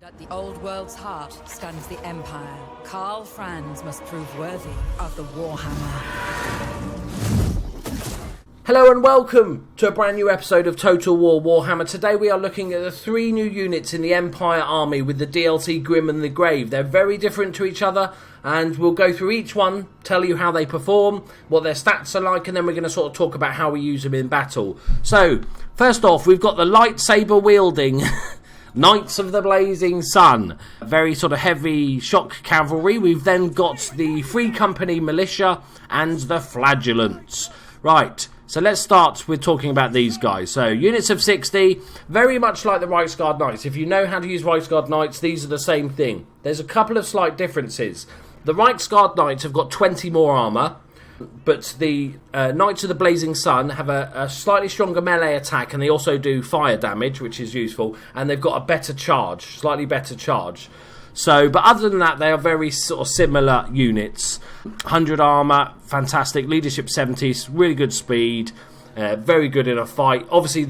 At the old world's heart stands the Empire. Karl Franz must prove worthy of the Warhammer. Hello and welcome to a brand new episode of Total War Warhammer. Today we are looking at the 3 new units in the Empire army with the DLC Grim and the Grave. They're very different to each other and we'll go through each one, tell you how they perform, what their stats are like, and then we're going to sort of talk about how we use them in battle. So, first off, we've got the lightsaber wielding Knights of the Blazing Sun, very sort of heavy shock cavalry. We've then got the Free Company Militia and the Flagellants. Right, so let's start with talking about these guys. So, units of 60, very much like the Reichsguard Knights. If you know how to use Reichsguard Knights, these are the same thing. There's a couple of slight differences. The Reichsguard Knights have got 20 more armour, but the Knights of the Blazing Sun have a slightly stronger melee attack, and they also do fire damage, which is useful, and they've got a better charge, slightly better charge. So, but other than that, they are very sort of similar units. 100 armour, fantastic. Leadership 70, really good speed, very good in a fight. Obviously,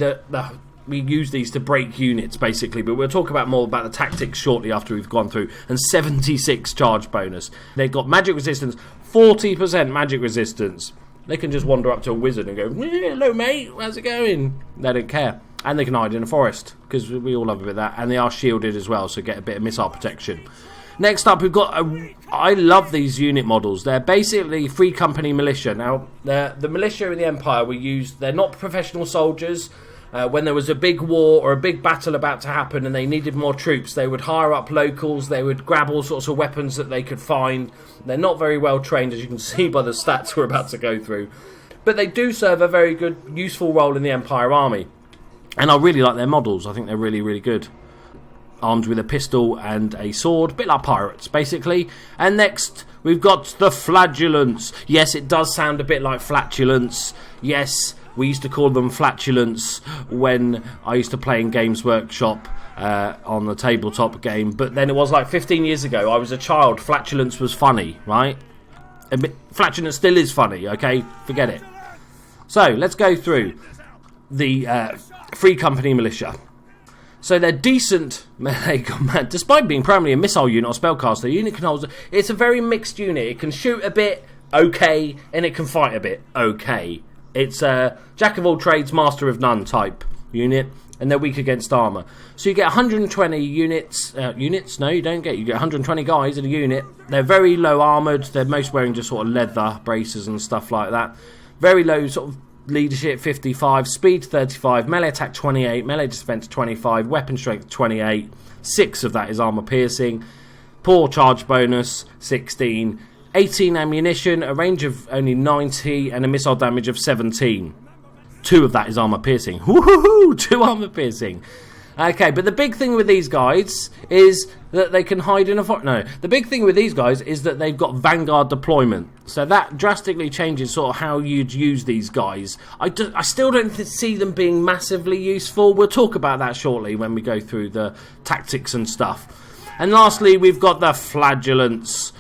we use these to break units, basically, but we'll talk about more about the tactics shortly after we've gone through. And 76 charge bonus. They've got magic resistance, 40% magic resistance. They can just wander up to a wizard and go, hello mate, how's it going? They don't care. And they can hide in a forest, because we all love a bit of that. And they are shielded as well, so get a bit of missile protection. Next up, we've got I love these unit models. They're basically Free Company Militia. Now, the militia in the Empire they're not professional soldiers. When there was a big war or a big battle about to happen and they needed more troops, they would hire up locals, they would grab all sorts of weapons that they could find. They're not very well trained, as you can see by the stats we're about to go through. But they do serve a very good, useful role in the Empire army. And I really like their models. I think they're really, really good. Armed with a pistol and a sword, a bit like pirates, basically. And next, we've got the Flagellants. Yes, it does sound a bit like flatulence. Yes, we used to call them flatulence when I used to play in Games Workshop on the tabletop game. But then it was like 15 years ago. I was a child. Flatulence was funny, right? Flatulence still is funny, okay? Forget it. So, let's go through the Free Company Militia. So they're decent melee combat. Despite being primarily a missile unit or spellcaster, the unit can hold... It's a very mixed unit. It can shoot a bit, okay, and it can fight a bit, okay. It's a jack of all trades, master of none type unit, and they're weak against armour. So you get 120 units. No, you don't get. You get 120 guys in a unit. They're very low armoured. They're most wearing just sort of leather braces and stuff like that. Very low sort of leadership 55, speed 35, melee attack 28, melee defense 25, weapon strength 28. 6 of that is armour piercing. Poor charge bonus 16. 18 ammunition, a range of only 90, and a missile damage of 17. 2 of that is armour piercing. Woohoo! 2 armour piercing. Okay, but the big thing with these guys is that they can hide in a forest. No, the big thing with these guys is that they've got Vanguard deployment. So that drastically changes sort of how you'd use these guys. I still don't see them being massively useful. We'll talk about that shortly when we go through the tactics and stuff. And lastly, we've got the Flagellants.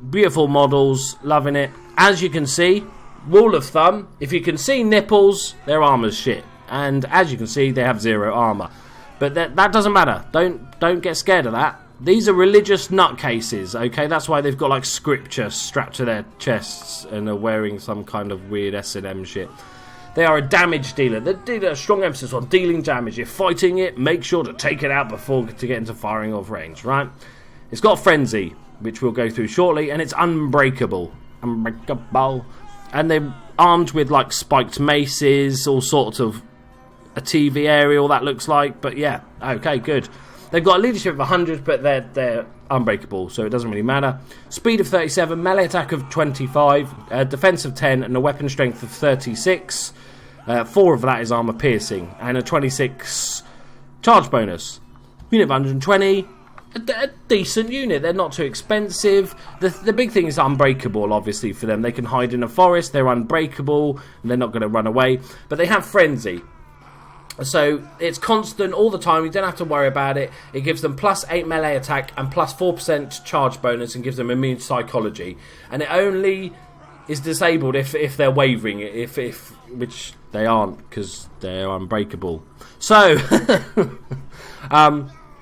Beautiful models, loving it. As you can see, rule of thumb, if you can see nipples, their armour's shit. And as you can see, they have 0 armour. But that doesn't matter. Don't get scared of that. These are religious nutcases, okay? That's why they've got like scripture strapped to their chests and are wearing some kind of weird S&M shit. They are a damage dealer. They deal a strong emphasis on dealing damage. If fighting it, make sure to take it out before to get into firing off range, right? It's got frenzy, which we'll go through shortly, and it's unbreakable. Unbreakable. And they're armed with like spiked maces, all sorts of a TV aerial that looks like, but yeah, okay, good. They've got a leadership of 100, but they're unbreakable, so it doesn't really matter. Speed of 37, melee attack of 25, defense of 10, and a weapon strength of 36. 4 of that is armor piercing, and a 26 charge bonus. Unit of 120. A decent unit. They're not too expensive. The big thing is unbreakable, obviously, for them. They can hide in a forest. They're unbreakable. And they're not going to run away. But they have frenzy. So it's constant all the time. You don't have to worry about it. It gives them plus 8 melee attack and plus 4% charge bonus and gives them immune to psychology. And it only is disabled if they're wavering. Which they aren't, because they're unbreakable. So,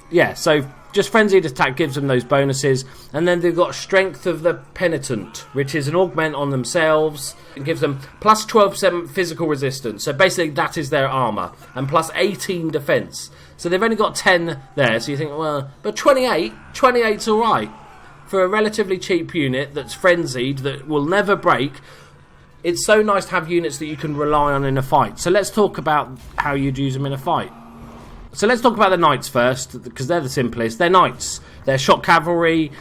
yeah, so just frenzied attack gives them those bonuses. And then they've got Strength of the Penitent, which is an augment on themselves. It gives them plus 12% physical resistance. So basically that is their armour. And plus 18 defence. So they've only got 10 there. So you think, well, but 28's alright. For a relatively cheap unit that's frenzied, that will never break. It's so nice to have units that you can rely on in a fight. So let's talk about how you'd use them in a fight. So let's talk about the knights first, because they're the simplest. They're knights. They're shock cavalry.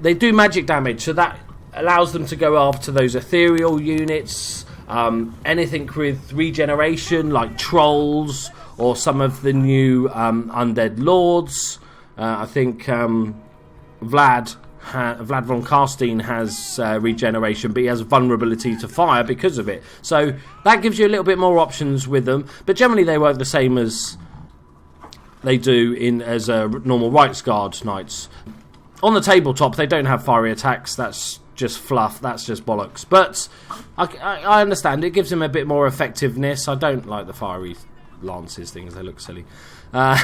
They do magic damage, so that allows them to go after those ethereal units. Anything with regeneration, like trolls, or some of the new undead lords. I think Vlad von Karstein has regeneration, but he has vulnerability to fire because of it. So that gives you a little bit more options with them. But generally they work the same as they do as a normal Rights Guard knights. On the tabletop, they don't have fiery attacks. That's just fluff. That's just bollocks. But I understand. It gives them a bit more effectiveness. I don't like the fiery lances things. They look silly. But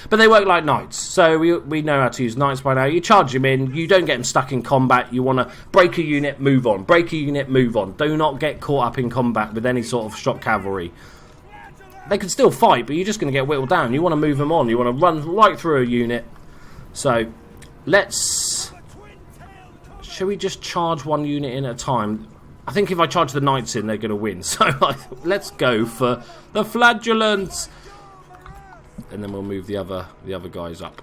they work like knights. So we know how to use knights by now. You charge them in. You don't get them stuck in combat. You want to break a unit, move on. Break a unit, move on. Do not get caught up in combat with any sort of shock cavalry. They can still fight, but you're just going to get whittled down. You want to move them on. You want to run right through a unit. So, shall we just charge one unit in at a time? I think if I charge the knights in, they're going to win. So, let's go for the Flagellants. And then we'll move the other guys up.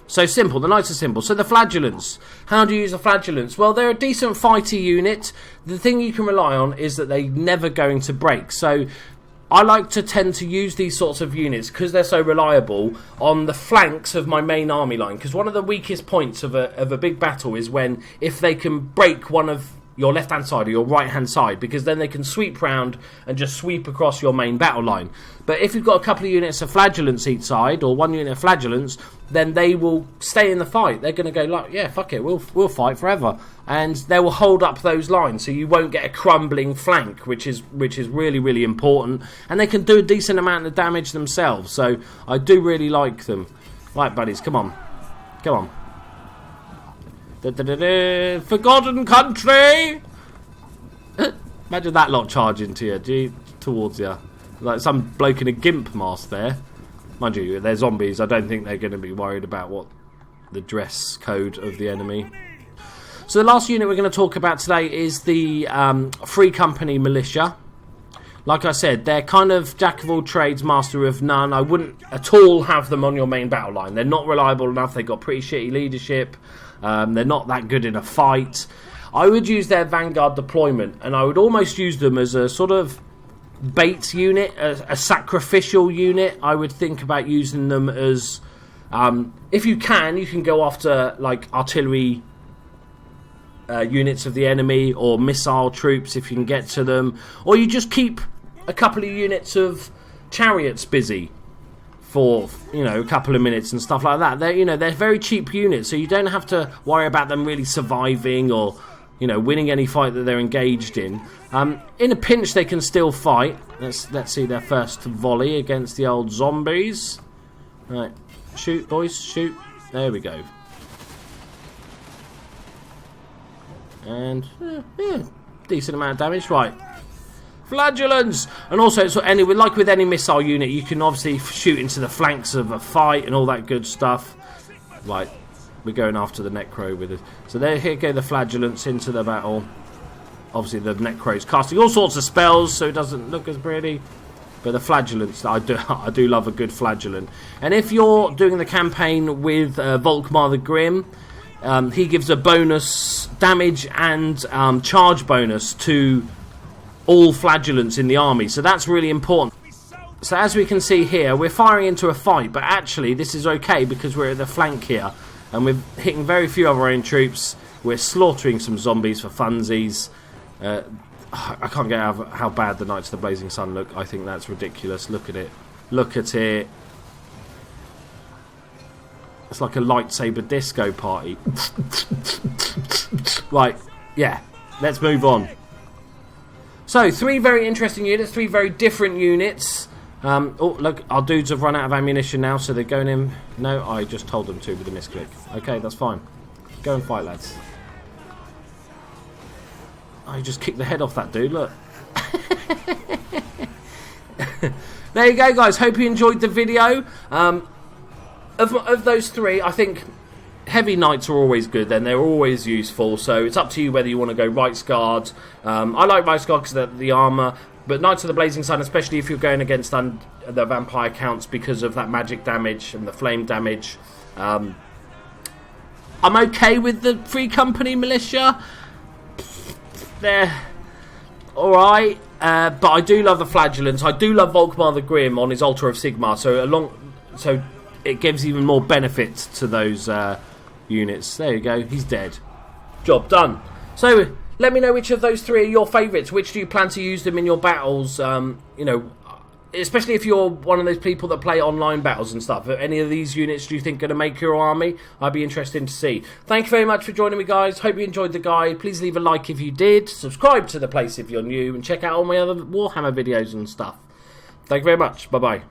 So simple, the knights are simple. So the Flagellants, how do you use the Flagellants? Well, they're a decent fighty unit. The thing you can rely on is that they're never going to break. So I like to tend to use these sorts of units, because they're so reliable, on the flanks of my main army line. Because one of the weakest points of a big battle is when, if they can break one of your left-hand side or your right-hand side, because then they can sweep round and just sweep across your main battle line. But if you've got a couple of units of Flagellants each side, or one unit of Flagellants, then they will stay in the fight. They're going to go like, yeah, fuck it, we'll fight forever. And they will hold up those lines, so you won't get a crumbling flank, which is really, really important. And they can do a decent amount of damage themselves, so I do really like them. Right, buddies, come on. Come on. Forgotten country! Imagine that lot charging to you, towards you. Like some bloke in a gimp mask there. Mind you, they're zombies. I don't think they're going to be worried about what the dress code of the enemy. So the last unit we're going to talk about today is the Free Company Militia. Like I said, they're kind of jack of all trades, master of none. I wouldn't at all have them on your main battle line. They're not reliable enough. They've got pretty shitty leadership. They're not that good in a fight. I would use their Vanguard deployment, and I would almost use them as a sort of bait unit, a sacrificial unit. I would think about using them as, if you can go after like artillery units of the enemy, or missile troops if you can get to them, or you just keep a couple of units of chariots busy for a couple of minutes and stuff like that. They're very cheap units, so you don't have to worry about them really surviving or winning any fight that they're engaged in. In a pinch, they can still fight. Let's see their first volley against the old zombies. Right, shoot, boys, shoot. There we go. And decent amount of damage. Right, Flagellants. And also, like with any missile unit, you can obviously shoot into the flanks of a fight and all that good stuff. Right, we're going after the Necro with it. So here go the Flagellants into the battle. Obviously, the Necro's casting all sorts of spells, so it doesn't look as pretty. But the Flagellants, I do love a good Flagellant. And if you're doing the campaign with Volkmar the Grim, he gives a bonus damage and charge bonus to all Flagellants in the army, so that's really important. So as we can see here, we're firing into a fight, but actually this is okay because we're at the flank here, and we're hitting very few of our own troops. We're slaughtering some zombies for funsies. I can't get out of how bad the Knights of the Blazing Sun look. I think that's ridiculous. Look at it. Look at it. It's like a lightsaber disco party. Right, yeah, let's move on. So, 3 very interesting units, 3 very different units. Oh, look, our dudes have run out of ammunition now, so they're going in. No, I just told them to with a misclick. Okay, that's fine. Go and fight, lads. I just kicked the head off that dude, look. There you go, guys. Hope you enjoyed the video. Of those three, I think heavy knights are always good, then they're always useful, so it's up to you whether you want to go Rights Guard. I like Rights Guard because of the armour, but Knights of the Blazing Sun, especially if you're going against the vampire counts because of that magic damage and the flame damage. I'm okay with the Free Company Militia. They're alright, but I do love the Flagellants. I do love Volkmar the Grim on his Altar of Sigmar, so it gives even more benefit to those units. There you go, he's dead. Job done. So let me know which of those three are your favourites. Which do you plan to use them in your battles? You know, especially if you're one of those people that play online battles and stuff. Are any of these units do you think going to make your army? I'd be interested to see. Thank you very much for joining me, guys. Hope you enjoyed the guide. Please leave a like if you did. Subscribe to the place if you're new, and check out all my other Warhammer videos and stuff. Thank you very much. Bye bye.